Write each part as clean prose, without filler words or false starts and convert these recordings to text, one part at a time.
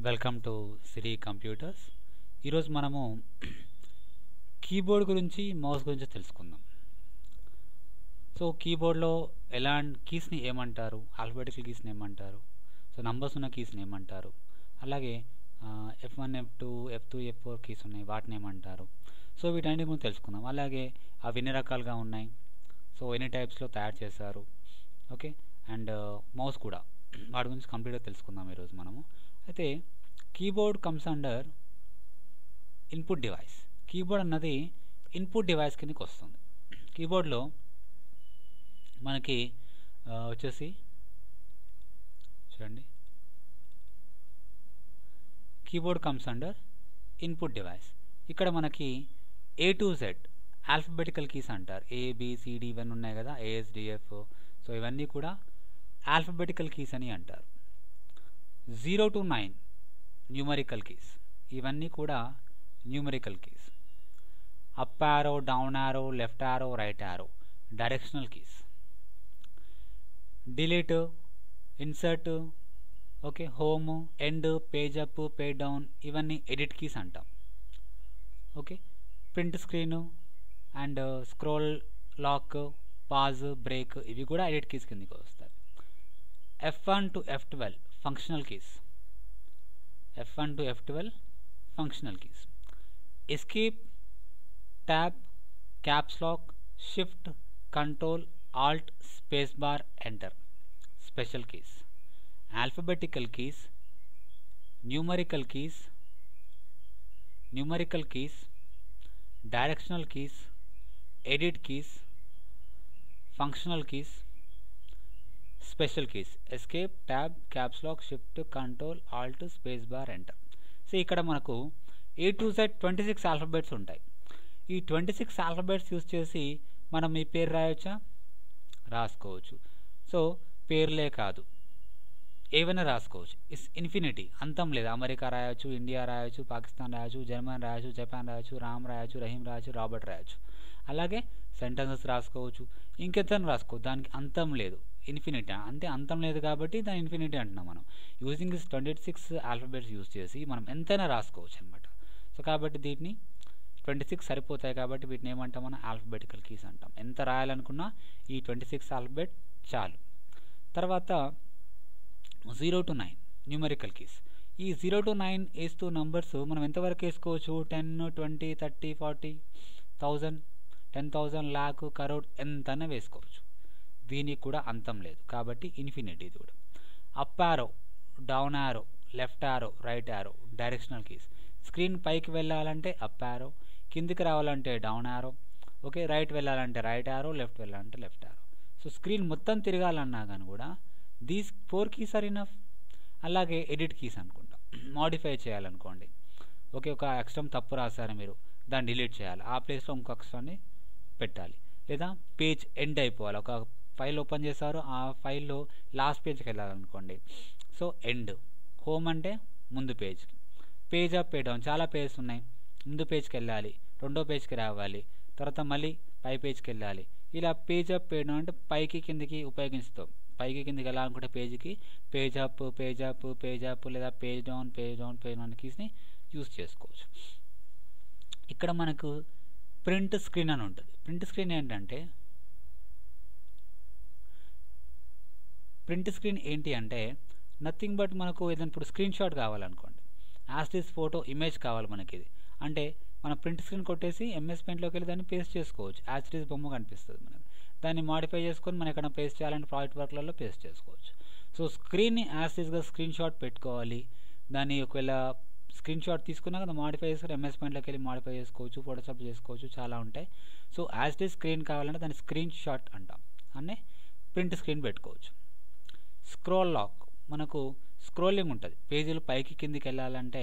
Welcome to Siri computers. ఈరోజు మనము keyboard గురించి మౌస్ గురించి తెలుసుకుందాం. సో కీబోర్డ్లో ఎలాంటి కీస్ని ఏమంటారు, ఆల్ఫాబెటికల్ కీస్ని ఏమంటారు, సో నంబర్స్ ఉన్న కీస్ని ఏమంటారు, అలాగే F1 F2 F2 F4 keys ఉన్నాయి, వాటిని ఏమంటారు. సో వీటన్నిటి గురించి తెలుసుకుందాం. అలాగే అవి ఎన్ని రకాలుగా ఉన్నాయి, సో ఎన్ని టైప్స్లో తయారు చేశారు, ఓకే, అండ్ మౌస్ కూడా వాటి గురించి కంప్లీట్గా తెలుసుకుందాం ఈరోజు మనము. అయితే keyboard comes under input device. Keyboard అన్నది ఇన్పుట్ డివైస్ కిందకి వస్తుంది. కీబోర్డ్లో మనకి వచ్చేసి చూడండి, keyboard comes under input device. ఇక్కడ మనకి A to Z alphabetical keys అంటారు. ABCD ఇవన్నీ ఉన్నాయి కదా, ASDF. సో ఇవన్నీ కూడా ఆల్ఫాబెటికల్ కీస్ అని అంటారు. 0 to 9 న్యూమరికల్ కీస్, ఇవన్నీ కూడా numerical keys. Up arrow, down arrow, left arrow, right arrow directional keys. Delete, insert, okay, home, end, page up, page down ఇవన్నీ ఎడిట్ కీస్ అంటాం. Okay, print screen and scroll, lock, pause, break ఇవి కూడా edit keys కిందకి వస్తాయి. F1 to F12 functional keys. F1 to F12 functional keys. Escape, tab, caps lock, shift, control, alt, space bar, enter special keys. Alphabetical keys, numerical keys, directional keys, edit keys, functional keys, special keys. Escape, tab, caps lock, shift, control, alt, space bar, enter. So ఇక్కడ మనకు A to Z 26 alphabets ఉంటాయి. ఈ 26 alphabets use చేసి మనం ఈ పేరు రాయొచ్చా, రాసుకోవచ్చు. So పేర్లే కాదు, ఏవైనా రాసుకోవచ్చు. ఇట్స్ ఇన్ఫినిటీ, అంతం లేదు. అమెరికా రాయొచ్చు, ఇండియా రాయొచ్చు, పాకిస్తాన్ రాయొచ్చు, జర్మన్ రాయొచ్చు, జపాన్ రాయొచ్చు, రామ్ రాయొచ్చు, రహీం రాయొచ్చు, రాబర్ట్ రాయొచ్చు. అలాగే సెంటెన్సెస్ రాసుకోవచ్చు, ఇంకెంతని రాసుకోవచ్చు. దానికి అంతం లేదు, ఇన్ఫినిటీ. అంటే అంతం లేదు కాబట్టి దాని ఇన్ఫినిటీ అంటున్నాం మనం. యూజింగ్ 26 ఆల్ఫాబెట్స్ యూజ్ చేసి మనం ఎంతైనా రాసుకోవచ్చు అనమాట. సో కాబట్టి దీన్ని 26 సరిపోతాయి కాబట్టి వీటిని ఏమంటాం మనం, ఆల్ఫాబెటికల్ కీస్ అంటాం. ఎంత రాయాలనుకున్నా ఈ 26 ఆల్ఫాబెట్ చాలు. తర్వాత 0 to 9 న్యూమరికల్ కీస్. ఈ 0 to 9 వేస్తూ నంబర్స్ మనం ఎంతవరకు వేసుకోవచ్చు, 10, 20, 30, 40, 1000, 10,000, లాక్, కరోడ్ ఎంతైనా వేసుకోవచ్చు. దీనికి కూడా అంతం లేదు కాబట్టి ఇన్ఫినిటీ. ఇది కూడా up arrow, down arrow, left arrow, right arrow directional keys. Screen పైకి వెళ్ళాలంటే అప్ యారో, కిందికి రావాలంటే డౌన్ యారో, ఓకే, రైట్ వెళ్ళాలంటే రైట్ యారో, లెఫ్ట్ వెళ్ళాలంటే లెఫ్ట్ యారో. సో స్క్రీన్ మొత్తం తిరగాలన్నా కానీ కూడా దీస్ 4 కీస్ ఆర్ ఇనఫ్. అలాగే ఎడిట్ కీస్ అనుకుంటాం. మాడిఫై చేయాలనుకోండి, ఓకే, ఒక అక్షరం తప్పు రాశారు మీరు, దాన్ని డిలీట్ చేయాలి, ఆ ప్లేస్లో ఇంకో అక్షరాన్ని పెట్టాలి. లేదా పేజ్ ఎండ్ అయిపోవాలి, ఒక ఫైల్ ఓపెన్ చేశారు, ఆ ఫైల్లో లాస్ట్ పేజ్కి వెళ్ళాలనుకోండి, సో ఎండ్. హోమ్ అంటే ముందు page, page up, page down, చాలా పేజెస్ ఉన్నాయి, ముందు పేజ్కి వెళ్ళాలి, రెండో పేజ్కి రావాలి, తర్వాత మళ్ళీ పై పేజ్కి వెళ్ళాలి. ఇలా పేజ్ అప్, పేజ్ డౌన్ అంటే పైకి కిందికి ఉపయోగిస్తాం. పైకి కిందికి వెళ్ళాలనుకుంటే పేజ్కి page up, page up, page up, లేదా page down, page down, page down కీస్ని యూజ్ చేసుకోవచ్చు. ఇక్కడ మనకు ప్రింట్ స్క్రీన్ అని ఉంటుంది. ప్రింట్ స్క్రీన్ ఏంటంటే, ప్రింట్ స్క్రీన్ ఏంటి అంటే నథింగ్ బట్ మనకు ఏదైనా ఇప్పుడు స్క్రీన్ షాట్ కావాలనుకోండి, యాజ్ దిస్ ఫోటో ఇమేజ్ కావాలి మనకి. ఇది అంటే మనం ప్రింట్ స్క్రీన్ కొట్టేసి MS పెయింట్లోకి వెళ్ళి దాన్ని పేస్ట్ చేసుకోవచ్చు. యాజ్ ఇట్ ఈస్ బొమ్మ కనిపిస్తుంది మనకి. దాన్ని మాడిఫై చేసుకొని మనం ఎక్కడ పేస్ట్ చేయాలంటే ప్రాజెక్ట్ వర్క్లలో పేస్ట్ చేసుకోవచ్చు. సో స్క్రీన్ని యాజ్ ఇస్గా స్క్రీన్ షాట్ పెట్టుకోవాలి. దాన్ని ఒకవేళ స్క్రీన్ షాట్ తీసుకున్నా కదా మాడిఫై చేసుకుని MS పెయింట్లోకి వెళ్ళి మాడిఫై చేసుకోవచ్చు, ఫోటోషాప్ చేసుకోవచ్చు, చాలా ఉంటాయి. So as it is screen కావాలంటే దాన్ని స్క్రీన్ షాట్ అంటాం. అనే ప్రింట్ స్క్రీన్ పెట్టుకోవచ్చు. స్క్రోల్ లాక్, మనకు స్క్రోలింగ్ ఉంటుంది, పేజీలు పైకి కిందికి వెళ్ళాలంటే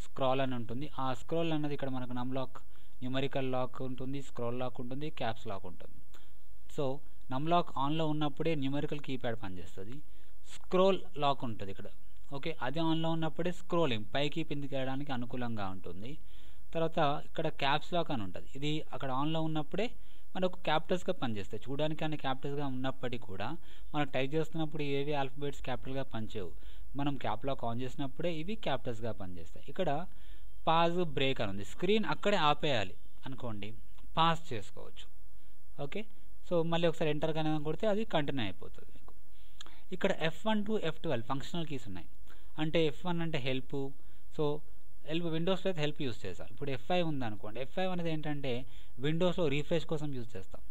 స్క్రాల్ అని ఉంటుంది. ఆ స్క్రోల్ అన్నది ఇక్కడ మనకు నమ్ లాక్, న్యూమరికల్ లాక్ ఉంటుంది, స్క్రోల్ లాక్ ఉంటుంది, క్యాప్స్ లాక్ ఉంటుంది. సో నమ్ లాక్ ఆన్లో ఉన్నప్పుడే న్యూమరికల్ కీప్యాడ్ పనిచేస్తుంది. స్క్రోల్ లాక్ ఉంటుంది ఇక్కడ, ఓకే, అది ఆన్లో ఉన్నప్పుడే స్క్రోలింగ్ పైకి కిందికి వెళ్ళడానికి అనుకూలంగా ఉంటుంది. తర్వాత ఇక్కడ క్యాప్స్ లాక్ అని ఉంటుంది, ఇది అక్కడ ఆన్లో ఉన్నప్పుడే మనకు క్యాపిటల్స్గా పనిచేస్తాయి. చూడడానికి అన్ని క్యాపిటల్స్గా ఉన్నప్పటికీ కూడా మనం టైప్ చేస్తున్నప్పుడు ఏవి ఆల్ఫాబెట్స్ క్యాపిటల్గా పనిచేయవు. మనం క్యాప్ లాక్ ఆన్ చేసినప్పుడే ఇవి క్యాప్టర్స్గా పనిచేస్తాయి. ఇక్కడ పాజ్ బ్రేక్ అని ఉంది, స్క్రీన్ అక్కడే ఆపేయాలి అనుకోండి, పాజ్ చేసుకోవచ్చు. ఓకే, సో మళ్ళీ ఒకసారి ఎంటర్ కానీ కొడితే అది కంటిన్యూ అయిపోతుంది మీకు. ఇక్కడ F1 to F12 functional keys ఉన్నాయి. అంటే F1 అంటే హెల్ప్, సో విండోస్లో అయితే హెల్ప్ యూస్ చేస్తాం. ఇప్పుడు F5 ఉందనుకోండి, F5 అనేది ఏంటంటే విండోస్లో రీఫ్రెష్ కోసం యూజ్ చేస్తాం.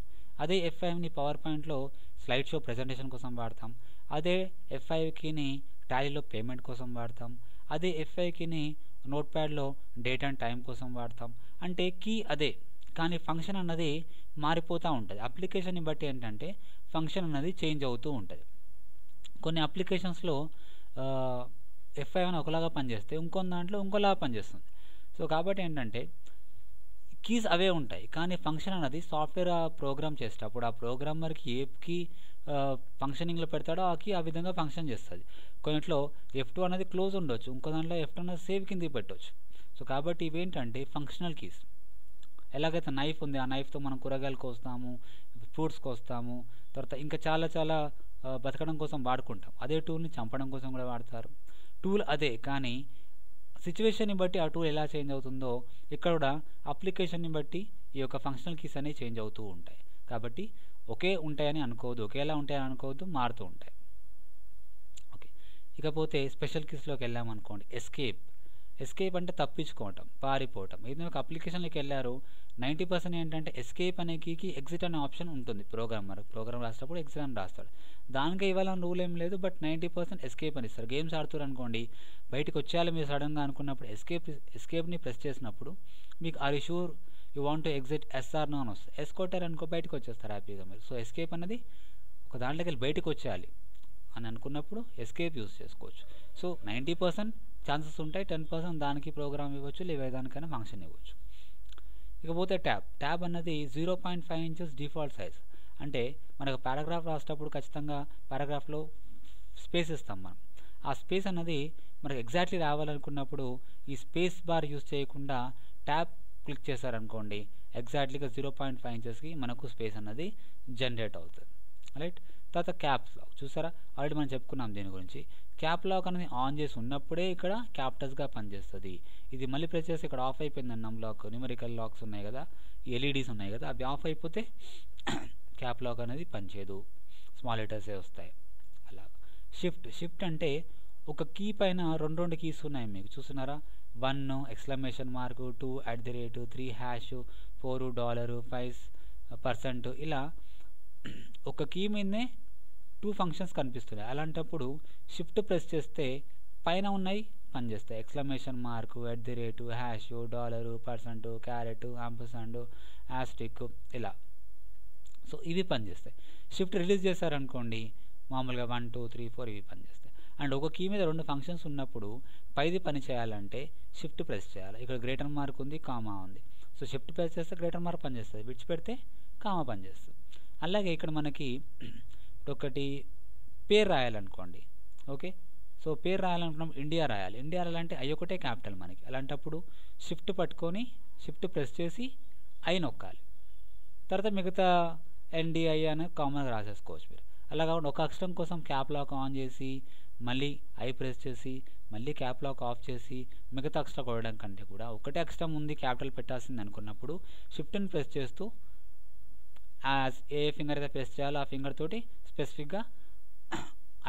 అదే F5ని పవర్ పాయింట్లో స్లైడ్ షో ప్రజెంటేషన్ కోసం వాడతాం. అదే F5 కీని టాలీలో పేమెంట్ కోసం వాడతాం. అదే F5 కీని నోట్ ప్యాడ్లో డేట్ అండ్ టైం కోసం వాడతాం. అంటే కీ అదే, కానీ ఫంక్షన్ అన్నది మారిపోతూ ఉంటుంది. అప్లికేషన్ని బట్టి ఏంటంటే ఫంక్షన్ అన్నది చేంజ్ అవుతూ ఉంటుంది. కొన్ని అప్లికేషన్స్లో F5 అని ఒకలాగా పనిచేస్తే ఇంకొన్ని దాంట్లో ఇంకోలాగా పనిచేస్తుంది. సో కాబట్టి ఏంటంటే కీస్ అవే ఉంటాయి, కానీ ఫంక్షన్ అనేది సాఫ్ట్వేర్ ప్రోగ్రామ్ చేసేటప్పుడు ఆ ప్రోగ్రామర్కి ఏ కీ ఫంక్షనింగ్లో పెడతాడో ఆ కీ ఆ విధంగా ఫంక్షన్ చేస్తుంది. కొన్నిట్లో F2 అనేది క్లోజ్ ఉండొచ్చు, ఇంకో దాంట్లో F2 అనేది సేవ్ కిందకి పెట్టవచ్చు. సో కాబట్టి ఇవేంటంటే ఫంక్షనల్ కీస్. ఎలాగైతే నైఫ్ ఉంది, ఆ నైఫ్తో మనం కూరగాయలు కోస్తాము, ఫ్రూట్స్ కోస్తాము, తర్వాత ఇంకా చాలా బతకడం కోసం వాడుకుంటాం. అదే టూల్ని చంపడం కోసం కూడా వాడతారు. టూల్ అదే, కానీ సిచ్యువేషన్ని బట్టి ఆ టూల్ ఎలా చేంజ్ అవుతుందో ఇక్కడ కూడా అప్లికేషన్ని బట్టి ఈ యొక్క ఫంక్షనల్ కీస్ అనేవి చేంజ్ అవుతూ ఉంటాయి. కాబట్టి ఒకే ఉంటాయని అనుకోవద్దు, ఒకేలా ఉంటాయని అనుకోవద్దు, మారుతూ ఉంటాయి. ఓకే, ఇకపోతే స్పెషల్ కీస్లోకి వెళ్ళామనుకోండి. ఎస్కేప్ అంటే తప్పించుకోవటం, పారిపోవటం. ఇది ఒక అప్లికేషన్లోకి వెళ్ళారు, 90% ఏంటంటే ఎస్కేప్ అనే కీకి ఎగ్జిట్ అనే ఆప్షన్ ఉంటుంది. ప్రోగ్రామ్ రాసేటప్పుడు ఎగ్జిట్ అని రాస్తాడు. దానికి ఇవ్వాలని రూల్ ఏం లేదు, బట్ 90% ఎస్కేప్ అని ఇస్తారు. గేమ్స్ ఆడుతారు అనుకోండి, బయటకు వచ్చేయాలి మీరు సడన్గా అనుకున్నప్పుడు ఎస్కేప్ని ప్రెస్ చేసినప్పుడు మీకు are you sure you want to exit yes or no అని వస్తుంది. ఎస్ కొట్టారనుకో బయటకు వచ్చేస్తారు హ్యాపీగా మీరు. సో ఎస్కేప్ అనేది ఒక దాంట్లోకి వెళ్ళి బయటకు వచ్చేయాలి అని అనుకున్నప్పుడు ఎస్కేప్ యూజ్ చేసుకోవచ్చు. సో 90% ఛాన్సెస్ ఉంటాయి, 10% దానికి ప్రోగ్రామ్ ఇవ్వచ్చు, లేదా దానికైనా ఫంక్షన్ ఇవ్వచ్చు. ఇకపోతే ట్యాబ్ అన్నది 0.5 ఇంచెస్ డిఫాల్ట్ సైజ్. అంటే మనకు పారాగ్రాఫ్ రాసేటప్పుడు ఖచ్చితంగా పారాగ్రాఫ్లో స్పేస్ ఇస్తాం మనం. ఆ స్పేస్ అన్నది మనకు ఎగ్జాక్ట్లీ రావాలనుకున్నప్పుడు ఈ స్పేస్ బార్ యూజ్ చేయకుండా ట్యాబ్ క్లిక్ చేశారనుకోండి, ఎగ్జాక్ట్లీగా 0.5 ఇంచెస్కి మనకు స్పేస్ అన్నది జనరేట్ అవుతుంది. రైట్, తర్వాత క్యాప్స్ లాక్ చూసారా, ఆల్రెడీ మనం చెప్పుకున్నాం దీని గురించి. క్యాప్ లాక్ అనేది ఆన్ చేసి ఉన్నప్పుడే ఇక్కడ క్యాప్టర్స్గా పనిచేస్తుంది. ఇది మళ్ళీ ప్రెస్ చేసి ఇక్కడ ఆఫ్ అయిపోయింది అన్నం లాక్, న్యూమరికల్ లాక్స్ ఉన్నాయి కదా, ఎల్ఈడీస్ ఉన్నాయి కదా, అవి ఆఫ్ అయిపోతే క్యాప్ లాక్ అనేది పనిచేయదు, స్మాల్ లెటర్సే వస్తాయి. అలా షిఫ్ట్ అంటే ఒక కీ పైన రెండు కీస్ ఉన్నాయి మీకు చూస్తున్నారా, 1 ఎక్స్క్లమేషన్ మార్క్, 2 @ 3 హ్యాష్, 4 $, 5%. ఇలా ఒక కీ మీదనే 2 ఫంక్షన్స్ కనిపిస్తున్నాయి. అలాంటప్పుడు షిఫ్ట్ ప్రెస్ చేస్తే పైన ఉన్నాయి పనిచేస్తాయి. Exclamation mark, @ hash, $, caret, ampersand, asterisk ఇలా. సో ఇవి పనిచేస్తాయి. షిఫ్ట్ రిలీజ్ చేశారనుకోండి మామూలుగా 1 2 3 4 ఇవి పనిచేస్తాయి. అండ్ ఒక కీ మీద 2 ఫంక్షన్స్ ఉన్నప్పుడు పైది పని చేయాలంటే షిఫ్ట్ ప్రెస్ చేయాలి. ఇక్కడ గ్రేటర్ మార్క్ ఉంది, కామా ఉంది. సో షిఫ్ట్ ప్రెస్ చేస్తే గ్రేటర్ మార్క్ పనిచేస్తుంది, విడిచిపెడితే కామా పనిచేస్తుంది. అలాగే ఇక్కడ మనకి ఒకటి పేరు రాయాలనుకోండి. ఓకే, సో పేరు రాయాలనుకున్నప్పుడు ఇండియా రాయాలంటే ఐ ఒకటే క్యాపిటల్ మనకి. అలాంటప్పుడు షిఫ్ట్ పట్టుకొని షిఫ్ట్ ప్రెస్ చేసి ఐ నొక్కాలి. తర్వాత మిగతా NDI అని కామన్గా రాసేసుకోవచ్చు మీరు. అలా కాకుండా ఒక అక్షరం కోసం క్యాప్ లాక్ ఆన్ చేసి మళ్ళీ ఐ ప్రెస్ చేసి మళ్ళీ క్యాప్ లాక్ ఆఫ్ చేసి మిగతా అక్షరం కొట్టడం కంటే కూడా ఒకటే అక్షరం ఉంది క్యాపిటల్ పెట్టాల్సింది అనుకున్నప్పుడు షిఫ్ట్ని ప్రెస్ చేస్తూ ఏ ఫింగర్ అయితే ప్రెస్ చేయాలో ఆ ఫింగర్ తోటి స్పెసిఫిక్గా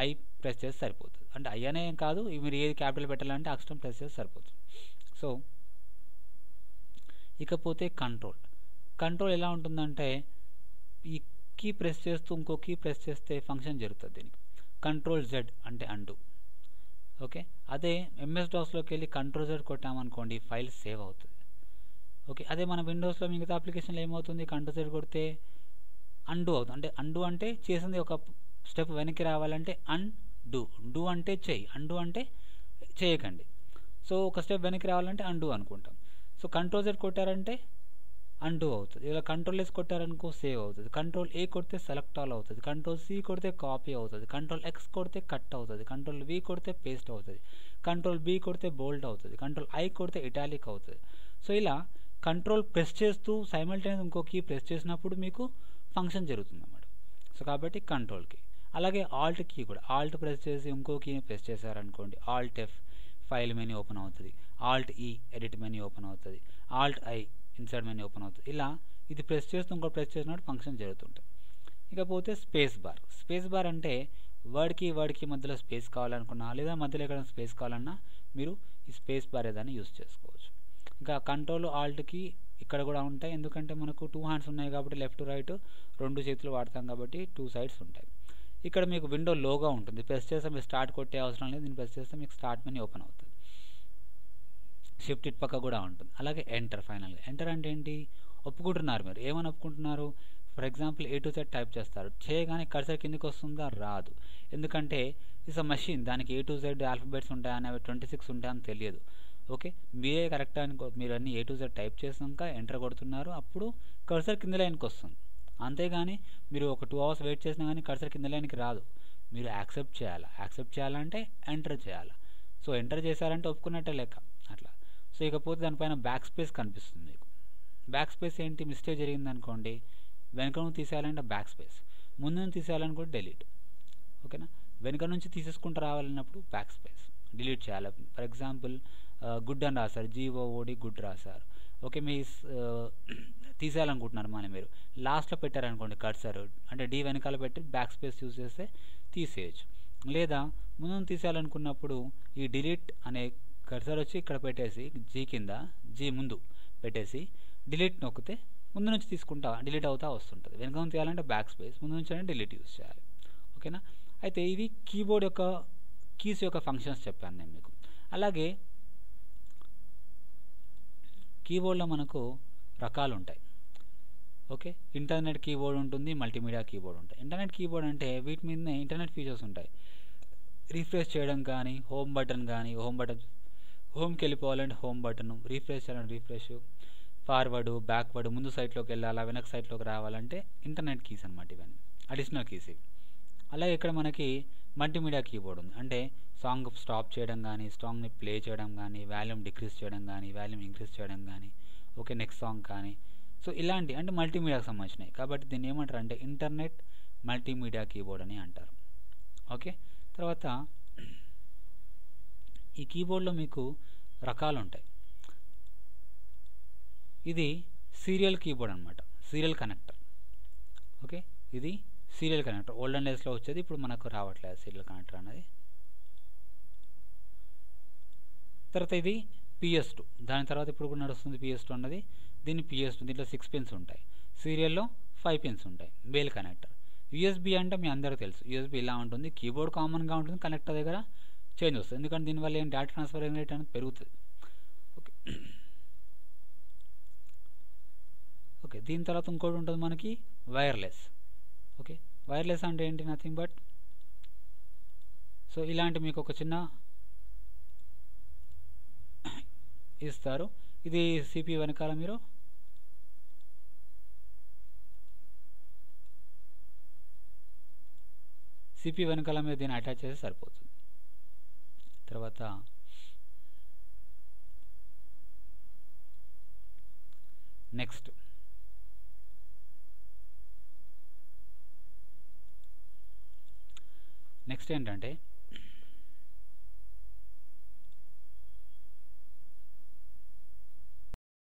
ఐ ప్రెస్ చేస్తే సరిపోతుంది. అంటే ఐ అనే కాదు, మీరు ఏది క్యాపిటల్ పెట్టాలంటే అక్షరం ప్రెస్ చేస్తే సరిపోతుంది. సో ఇకపోతే కంట్రోల్ ఎలా ఉంటుందంటే ఈ కీ ప్రెస్ చేస్తూ ఇంకో కీ ప్రెస్ చేస్తే ఫంక్షన్ జరుగుతుంది దీనికి. Ctrl+Z అంటే అండు. ఓకే, అదే MS DOSలోకి వెళ్ళి Ctrl+Z కొట్టామనుకోండి ఫైల్ సేవ్ అవుతుంది. ఓకే, అదే మన విండోస్లో మిగతా అప్లికేషన్లో ఏమవుతుంది, Ctrl+Z కొడితే అండు అవుతుంది. అంటే అండు అంటే చేసింది ఒక స్టెప్ వెనక్కి రావాలంటే డూ అంటే చెయ్యి, అండు అంటే చేయకండి. సో ఒక స్టెప్ వెనక్కి రావాలంటే అండు అనుకుంటాం. సో Ctrl+Z కొట్టారంటే అండు అవుతుంది. ఇలా Ctrl+S కొట్టారనుకో సేవ్ అవుతుంది. Ctrl+A కొడితే సెలెక్ట్ ఆల్ అవుతుంది. Ctrl+C కొడితే కాపీ అవుతుంది. Ctrl+X కొడితే కట్ అవుతుంది. Ctrl+V కొడితే పేస్ట్ అవుతుంది. Ctrl+B కొడితే బోల్డ్ అవుతుంది. Ctrl+I కొడితే ఇటాలిక్ అవుతుంది. సో ఇలా కంట్రోల్ ప్రెస్ చేస్తూ సైమల్టేనియస్ ఇంకో కీ ప్రెస్ చేసినప్పుడు మీకు ఫంక్షన్ జరుగుతుంది అన్నమాట. సో కాబట్టి కంట్రోల్కి అలాగే ఆల్ట్ కీ కూడా, ఆల్ట్ ప్రెస్ చేసి ఇంకో కీని ప్రెస్ చేశారనుకోండి, Alt F file menu open అవుతుంది, ఆల్ట్ ఈ ఎడిట్ మెనూ ఓపెన్ అవుతుంది, Alt I insert menu open అవుతుంది. ఇలా ఇది ప్రెస్ చేస్తూ ఇంకో ప్రెస్ చేసినప్పుడు ఫంక్షన్ జరుగుతుంటాయి. ఇకపోతే స్పేస్ బార్. స్పేస్ బార్ అంటే వర్డ్కి మధ్యలో స్పేస్ కావాలనుకున్నా లేదా మధ్యలో ఎక్కడ స్పేస్ కావాలన్నా మీరు ఈ స్పేస్ బార్ ఏదైనా యూజ్ చేసుకోవచ్చు. ఇంకా కంట్రోల్ ఆల్ట్కి ఇక్కడ కూడా ఉంటాయి, ఎందుకంటే మనకు 2 హ్యాండ్స్ ఉన్నాయి కాబట్టి లెఫ్ట్ రైట్ 2 చేతులు వాడతాం కాబట్టి 2 సైడ్స్ ఉంటాయి. ఇక్కడ మీకు విండో లోగా ఉంటుంది, ప్రెస్ చేస్తే మీరు స్టార్ట్ కొట్టే అవసరం లేదు, దీన్ని ప్రెస్ చేస్తే మీకు స్టార్ట్ మెనూ ఓపెన్ అవుతుంది. షిఫ్ట్ ఇట్ పక్క కూడా ఉంటుంది. అలాగే ఎంటర్. ఫైనల్గా ఎంటర్ అంటే ఏంటి, ఒప్పుకుంటున్నారు. మీరు ఏమని ఒప్పుకుంటున్నారు, for example A to Z type చేస్తారు, చేయగానే కర్సర్ కిందకి వస్తుందా, రాదు. ఎందుకంటే ఇట్స్ అ మషిన్, దానికి A to Z ఆల్ఫాబెట్స్ ఉంటాయని, అవి 26 ఉంటాయని తెలియదు. ఓకే, మీరే కరెక్ట్ అనుకో, మీరు అన్ని A to Z టైప్ చేసాక ఎంటర్ కొడుతున్నారు, అప్పుడు కర్సర్ కింద లైన్కి వస్తుంది. అంతేగాని మీరు ఒక 2 hours వెయిట్ చేసినా కానీ కర్సర్ కింద లైన్కి రాదు. మీరు యాక్సెప్ట్ చేయాలి. యాక్సెప్ట్ చేయాలంటే ఎంటర్ చేయాలి. సో ఎంటర్ చేశారంటే ఒప్పుకున్నట్టే లెక్క అట్లా. సో ఇకపోతే దానిపైన బ్యాక్ స్పేస్ కనిపిస్తుంది మీకు. బ్యాక్ స్పేస్ ఏంటి, మిస్టేక్ జరిగింది అనుకోండి, వెనక నుంచి తీసేయాలంటే బ్యాక్ స్పేస్, ముందు నుంచి తీసేయాలనుకుంటే డిలీట్. ఓకేనా, వెనక నుంచి తీసేసుకుంటూ రావాలన్నప్పుడు బ్యాక్ స్పేస్, డిలీట్ చేయాలి. ఫర్ ఎగ్జాంపుల్ గుడ్ అని రాశారు, GOOD గుడ్ రాశారు. ఓకే, మీ తీసేయాలనుకుంటున్నారు మళ్ళీ, మీరు లాస్ట్లో పెట్టారనుకోండి కర్సర్, అంటే D వెనకాల పెట్టి బ్యాక్ స్పేస్ యూజ్ చేస్తే తీసేయచ్చు. లేదా ముందు తీసేయాలనుకున్నప్పుడు ఈ డిలీట్ అనే కర్సర్ వచ్చి ఇక్కడ పెట్టేసి G కింద G ముందు పెట్టేసి డిలీట్ నొక్కితే ముందు నుంచి తీసుకుంటా డిలీట్ అవుతా వస్తుంటుంది. వెనక నుంచి తీయాలంటే బ్యాక్ స్పేస్, ముందు నుంచి అంటే డిలీట్ యూజ్ చేయాలి. ఓకేనా, అయితే ఇది కీబోర్డ్ యొక్క కీస్ యొక్క ఫంక్షన్స్ చెప్పాను నేను మీకు. అలాగే కీబోర్డ్లో మనకు రకాలు ఉంటాయి. ఓకే, ఇంటర్నెట్ కీబోర్డ్ ఉంటుంది, మల్టీమీడియా కీబోర్డ్ ఉంటాయి. ఇంటర్నెట్ కీబోర్డ్ అంటే వీటి మీదనే ఇంటర్నెట్ ఫీచర్స్ ఉంటాయి. రీఫ్రెష్ చేయడం కానీ, హోమ్ బటన్ కానీ, హోమ్కి వెళ్ళిపోవాలంటే హోమ్ బటన్, రీఫ్రెష్ చేయాలంటే రీఫ్రెష్, ఫార్వర్డ్ బ్యాక్వర్డ్, ముందు సైట్లోకి వెళ్ళాలా వెనక సైట్లోకి రావాలంటే ఇంటర్నెట్ కీస్ అనమాట, ఇవన్నీ అడిషనల్ కీస్ ఇవి. అలాగే ఇక్కడ మనకి మల్టీమీడియా కీబోర్డ్ ఉంది, అంటే సాంగ్ స్టాప్ చేయడం కానీ, సాంగ్ని ప్లే చేయడం కానీ, వాల్యూమ్ డిక్రీజ్ చేయడం కానీ, వాల్యూమ్ ఇంక్రీజ్ చేయడం కానీ, ఓకే నెక్స్ట్ సాంగ్ కానీ. సో ఇలాంటి అంటే మల్టీమీడియాకి సంబంధించినవి కాబట్టి దీన్ని ఏమంటారు అంటే ఇంటర్నెట్ మల్టీమీడియా కీబోర్డ్ అని అంటారు. ఓకే, తర్వాత ఈ కీబోర్డ్లో మీకు రకాలు ఉంటాయి. ఇది సీరియల్ కీబోర్డ్ అనమాట, సీరియల్ కనెక్టర్. ఓకే, ఇది సీరియల్ కనెక్టర్ ఓల్డెన్ డేస్లో వచ్చేది, ఇప్పుడు మనకు రావట్లేదు సీరియల్ కనెక్టర్ అనేది. తర్వాత ఇది PS2, దాని తర్వాత ఇప్పుడు కూడా నడుస్తుంది PS2 అన్నది. దీన్ని PS2, దీంట్లో 6 పిన్స్ ఉంటాయి, సీరియల్లో 5 పిన్స్ ఉంటాయి, బేల్ కనెక్టర్. USB అంటే మీ అందరికీ తెలుసు, USB ఇలా ఉంటుంది, కీబోర్డ్ కామన్గా ఉంటుంది, కనెక్టర్ దగ్గర చేంజ్ వస్తుంది, ఎందుకంటే దీనివల్ల ఏం డేటా ట్రాన్స్ఫర్ రేట్ అనేది పెరుగుతుంది. ఓకే ఓకే, దీని తర్వాత ఇంకోటి ఉంటుంది మనకి వైర్లెస్. ఓకే, వైర్లెస్ అంటే ఏంటి, నథింగ్ బట్ సో ఇలాంటి మీకు ఒక చిన్న ఇస్తారు. ఇది CPU వెనకాల మీరు దీన్ని అటాచ్ చేస్తే సరిపోతుంది. తర్వాత నెక్స్ట్ ఏంటంటే